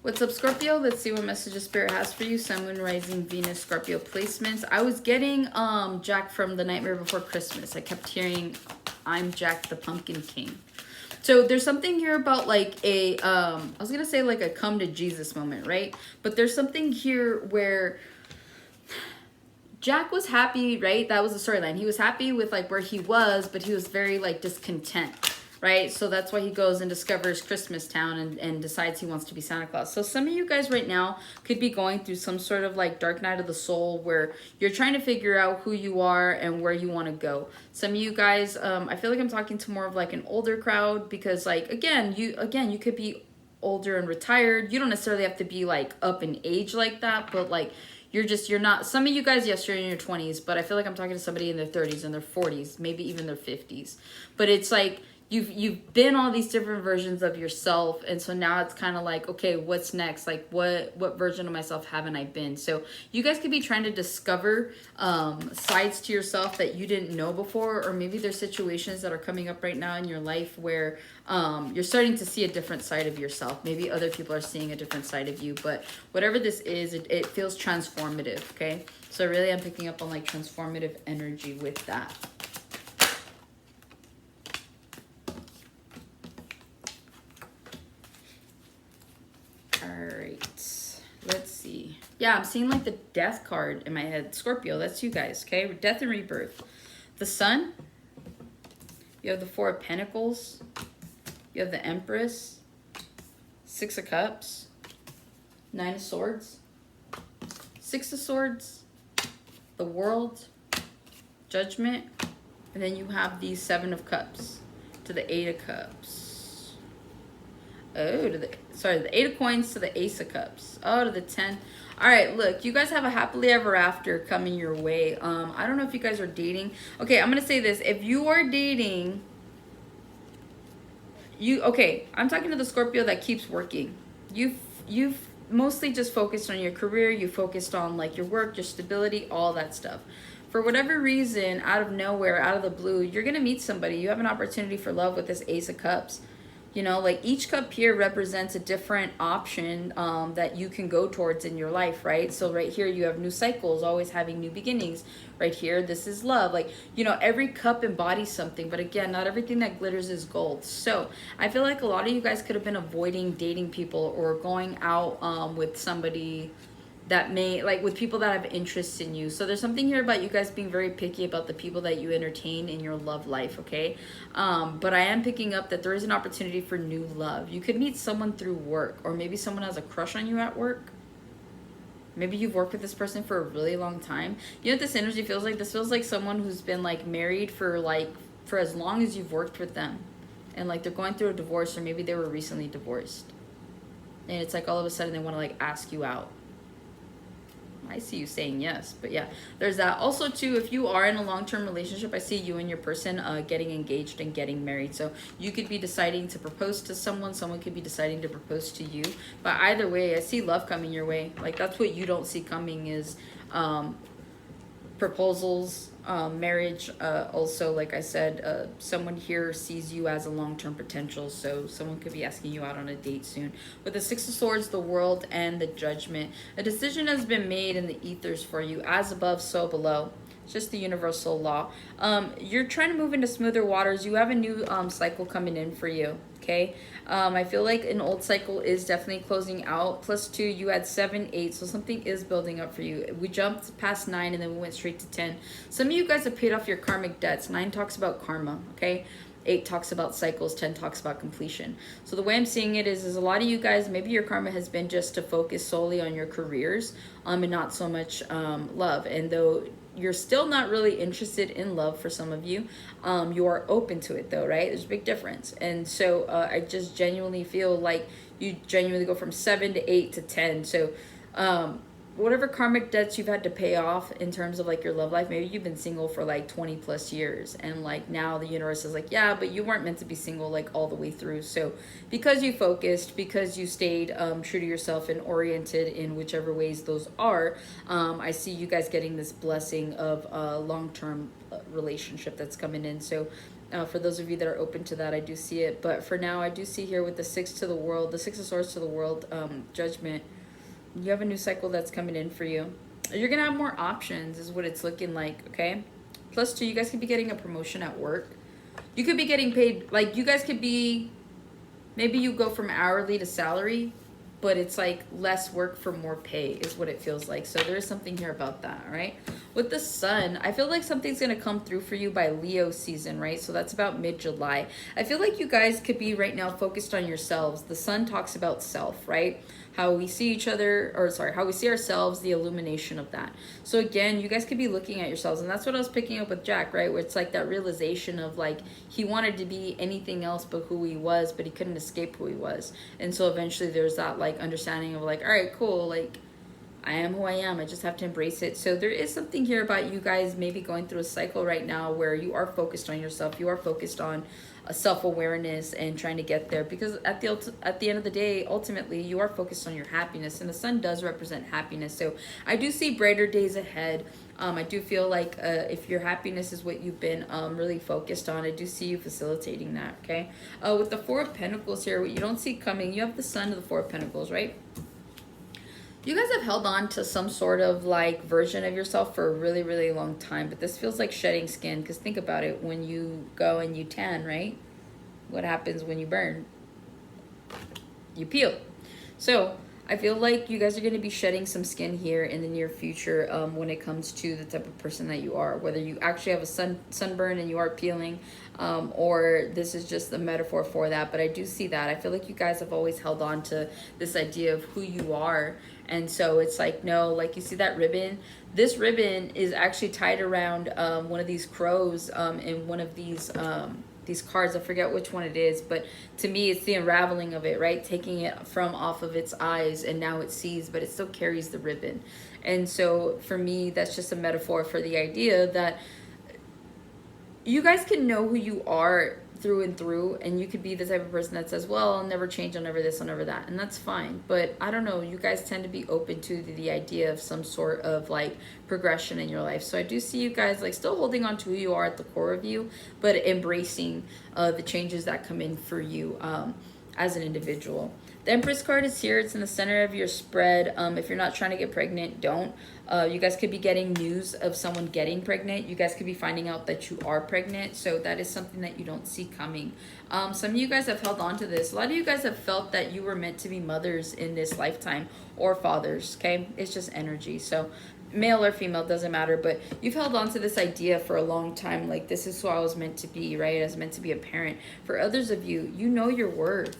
What's up, Scorpio? Let's see what messages Spirit has for you. Sun, Moon, Rising, Venus, Scorpio placements. I was getting Jack from The Nightmare Before Christmas. I kept hearing, I'm Jack the Pumpkin King. So there's something here about like a, I was going to say like a come to Jesus moment, right? But there's something here where Jack was happy, right? That was the storyline. He was happy with like where he was, but he was very like discontent, right? So that's why he goes and discovers Christmas Town and decides he wants to be Santa Claus. So some of you guys right now could be going through some sort of like dark night of the soul where you're trying to figure out who you are and where you want to go. Some of you guys, I feel like I'm talking to more of like an older crowd because like, again, you could be older and retired. You don't necessarily have to be like up in age like that, but like, you're not, some of you guys, yes, you're in your 20s, but I feel like I'm talking to somebody in their 30s and their 40s, maybe even their 50s. But it's like, you've been all these different versions of yourself, and so now it's kind of like, okay, what's next? Like what version of myself haven't I been? So you guys could be trying to discover sides to yourself that you didn't know before, or maybe there's situations that are coming up right now in your life where you're starting to see a different side of yourself. Maybe other people are seeing a different side of you, but whatever this is, it feels transformative. Okay, so really I'm picking up on like transformative energy with that. Alright, let's see. Yeah, I'm seeing like the death card in my head. Scorpio, that's you guys, okay? Death and rebirth. The Sun. You have the Four of Pentacles. You have the Empress. Six of Cups. Nine of Swords. Six of Swords. The World. Judgment. And then you have the Seven of Cups to the Eight of Cups. Oh, the Eight of Coins to the Ace of Cups. Oh, to the 10. All right, look, you guys have a happily ever after coming your way. I don't know if you guys are dating. Okay, I'm going to say this. If you are dating, I'm talking to the Scorpio that keeps working. You've mostly just focused on your career. You focused on like your work, your stability, all that stuff. For whatever reason, out of nowhere, out of the blue, you're going to meet somebody. You have an opportunity for love with this Ace of Cups. You know, like each cup here represents a different option that you can go towards in your life, right? So right here, you have new cycles, always having new beginnings. Right here, this is love. Like, you know, every cup embodies something. But again, not everything that glitters is gold. So I feel like a lot of you guys could have been avoiding dating people or going out with somebody that may, like with people that have interests in you. So there's something here about you guys being very picky about the people that you entertain in your love life, okay? But I am picking up that there is an opportunity for new love. You could meet someone through work, or maybe someone has a crush on you at work. Maybe you've worked with this person for a really long time. You know what this energy feels like? This feels like someone who's been like married for as long as you've worked with them. And like they're going through a divorce, or maybe they were recently divorced. And it's like all of a sudden they want to like ask you out. I see you saying yes, but yeah, there's that. Also, too, if you are in a long-term relationship, I see you and your person getting engaged and getting married. So you could be deciding to propose to someone. Someone could be deciding to propose to you. But either way, I see love coming your way. Like, that's what you don't see coming is proposals, marriage. Also, like I said, someone here sees you as a long-term potential, so someone could be asking you out on a date soon. With the Six of Swords, the World, and the Judgment, a decision has been made in the ethers for you, as above, so below. It's just the universal law. You're trying to move into smoother waters. You have a new cycle coming in for you. Okay, I feel like an old cycle is definitely closing out. +2, you had 7, 8, so something is building up for you. We jumped past 9 and then we went straight to 10. Some of you guys have paid off your karmic debts. 9 talks about karma, okay? 8 talks about cycles, 10 talks about completion. So the way I'm seeing it is a lot of you guys, maybe your karma has been just to focus solely on your careers and not so much love. And though you're still not really interested in love for some of you, you are open to it though, right? There's a big difference. And so I just genuinely feel like you genuinely go from 7 to 8 to 10. So whatever karmic debts you've had to pay off in terms of like your love life, maybe you've been single for like 20 plus years, and like now the universe is like, yeah, but you weren't meant to be single like all the way through. So because you focused, because you stayed true to yourself and oriented in whichever ways those are, I see you guys getting this blessing of a long-term relationship that's coming in. So For those of you that are open to that, I do see it. But for now, I do see here with the the Six of Swords to the World, Judgment. You have a new cycle that's coming in for you. You're gonna have more options, is what it's looking like. Okay. Plus two, you guys could be getting a promotion at work. You could be getting paid. Like you guys could be. Maybe you go from hourly to salary, but it's like less work for more pay is what it feels like. So there's something here about that, right? With the sun, I feel like something's going to come through for you by Leo season, right? So that's about mid-July. I feel like you guys could be right now focused on yourselves. The sun talks about self, right? How we see each other, or sorry, how we see ourselves, the illumination of that. So again, you guys could be looking at yourselves, and that's what I was picking up with Jack, right? Where it's like that realization of like he wanted to be anything else but who he was, but he couldn't escape who he was. And so eventually there's that like understanding of like, all right, cool, like I am who I am. I just have to embrace it. So there is something here about you guys maybe going through a cycle right now where you are focused on yourself. You are focused on a self-awareness and trying to get there, because at the end of the day, ultimately you are focused on your happiness, and the sun does represent happiness. So I do see brighter days ahead. I do feel like if your happiness is what you've been really focused on, I do see you facilitating that. Okay. With the Four of Pentacles here, what you don't see coming, you have the Sun of the Four of Pentacles, right? You guys have held on to some sort of like version of yourself for a really, really long time, but this feels like shedding skin, because think about it. When you go and you tan, right? What happens when you burn? You peel. So I feel like you guys are going to be shedding some skin here in the near future when it comes to the type of person that you are, whether you actually have a sunburn and you are peeling, or this is just a metaphor for that. But I do see that. I feel like you guys have always held on to this idea of who you are. And so it's like, no, like you see that ribbon? This ribbon is actually tied around one of these crows in one of these cards. I forget which one it is, but to me it's the unraveling of it, right? Taking it from off of its eyes, and now it sees, but it still carries the ribbon. And so for me, that's just a metaphor for the idea that you guys can know who you are through and through, and you could be the type of person that says, well, I'll never change, I'll never this, I'll never that, and that's fine. But I don't know, you guys tend to be open to the idea of some sort of like progression in your life. So I do see you guys like still holding on to who you are at the core of you, but embracing the changes that come in for you as an individual. The Empress card is here. It's in the center of your spread. If you're not trying to get pregnant, don't. You guys could be getting news of someone getting pregnant. You guys could be finding out that you are pregnant. So that is something that you don't see coming. Some of you guys have held on to this. A lot of you guys have felt that you were meant to be mothers in this lifetime, or fathers, okay? It's just energy. So male or female, doesn't matter, but you've held on to this idea for a long time. Like, this is who I was meant to be, right? I was meant to be a parent. For others of you, you know your worth.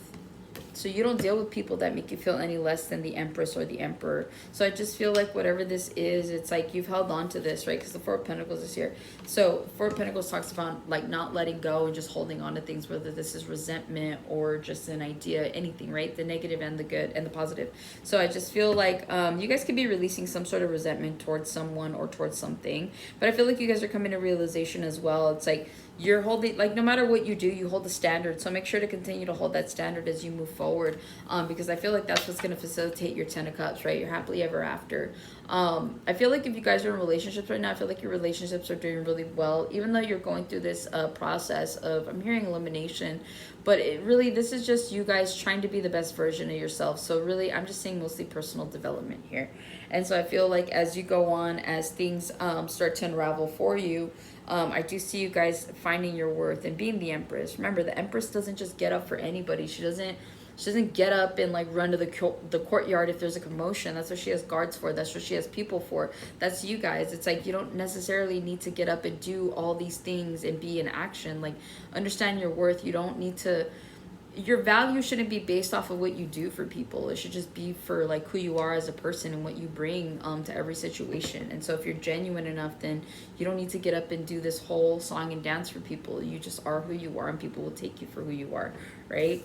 So you don't deal with people that make you feel any less than the Empress or the Emperor. So I just feel like whatever this is, it's like you've held on to this, right? Because the Four of Pentacles is here. So Four of Pentacles talks about like not letting go and just holding on to things, whether this is resentment or just an idea, anything, right? The negative and the good and the positive. So I just feel like you guys could be releasing some sort of resentment towards someone or towards something. But I feel like you guys are coming to realization as well. It's like you're holding, like, no matter what you do, you hold the standard. So make sure to continue to hold that standard as you move forward, because I feel like that's what's going to facilitate your 10 of Cups, right? Your happily ever after. I feel like if you guys are in relationships right now, I feel like your relationships are doing really well, even though you're going through this process of, I'm hearing elimination, but it really, this is just you guys trying to be the best version of yourself. So really, I'm just saying mostly personal development here. And so I feel like as you go on, as things start to unravel for you, I do see you guys finding your worth and being the Empress. Remember, the Empress doesn't just get up for anybody. She doesn't get up and like run to the courtyard if there's a commotion. That's what she has guards for. That's what she has people for. That's you guys. It's like you don't necessarily need to get up and do all these things and be in action. Like, understand your worth. You don't need to, your value shouldn't be based off of what you do for people. It should just be for like who you are as a person and what you bring to every situation. And so if you're genuine enough, then you don't need to get up and do this whole song and dance for people. You just are who you are, and people will take you for who you are, right?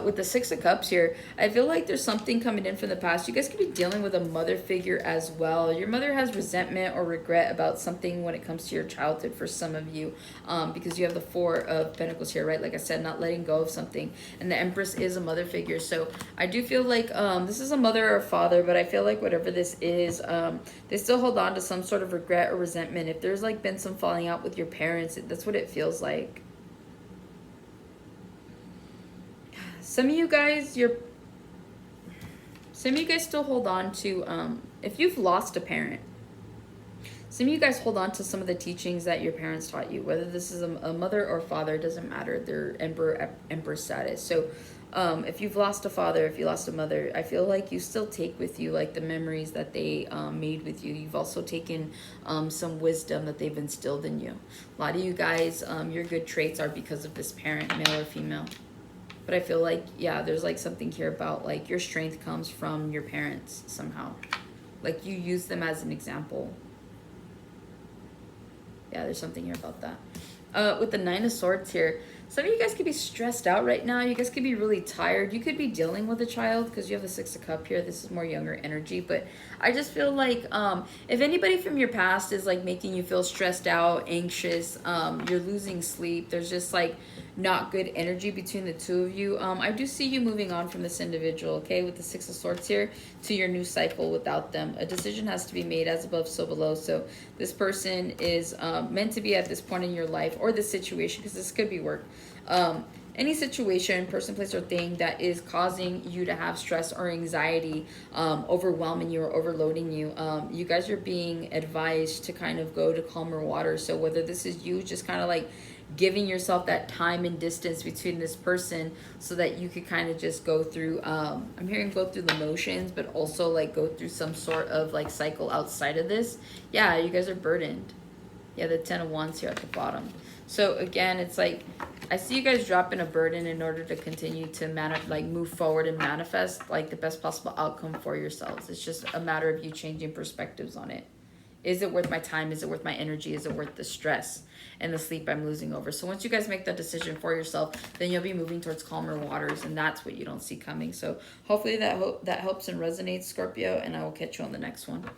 With the Six of Cups here, I feel like there's something coming in from the past. You guys could be dealing with a mother figure as well. Your mother has resentment or regret about something when it comes to your childhood for some of you, because you have the Four of Pentacles here, right? Like I said, not letting go of something. And the Empress is a mother figure. So I do feel like this is a mother or a father, but I feel like whatever this is, they still hold on to some sort of regret or resentment. If there's like been some falling out with your parents, that's what it feels like. Some of you guys, some of you guys still hold on to, if you've lost a parent, some of you guys hold on to some of the teachings that your parents taught you, whether this is a mother or father, it doesn't matter. They're emperor status. So if you've lost a father, if you lost a mother, I feel like you still take with you like the memories that they made with you. You've also taken some wisdom that they've instilled in you. A lot of you guys, your good traits are because of this parent, male or female. But I feel like, yeah, there's like something here about like your strength comes from your parents somehow. Like you use them as an example. Yeah, there's something here about that. With the 9 of Swords here, some of you guys could be stressed out right now. You guys could be really tired. You could be dealing with a child because you have the 6 of Cups here. This is more younger energy. But I just feel like if anybody from your past is like making you feel stressed out, anxious, you're losing sleep, there's just like not good energy between the two of you. I do see you moving on from this individual, okay, with the 6 of Swords here to your new cycle without them. A decision has to be made, as above, so below. So this person is meant to be at this point in your life, or this situation, because this could be work. Any situation, person, place, or thing that is causing you to have stress or anxiety, overwhelming you or overloading you, you guys are being advised to kind of go to calmer waters. So whether this is you just kind of like giving yourself that time and distance between this person so that you could kind of just go through, I'm hearing go through the motions, but also like go through some sort of like cycle outside of this. Yeah, you guys are burdened. Yeah, the 10 of Wands here at the bottom. So again, it's like I see you guys dropping a burden in order to continue to move forward and manifest like the best possible outcome for yourselves. It's just a matter of you changing perspectives on it. Is it worth my time? Is it worth my energy? Is it worth the stress and the sleep I'm losing over? So once you guys make that decision for yourself, then you'll be moving towards calmer waters, and that's what you don't see coming. So hopefully that helps and resonates, Scorpio, and I will catch you on the next one.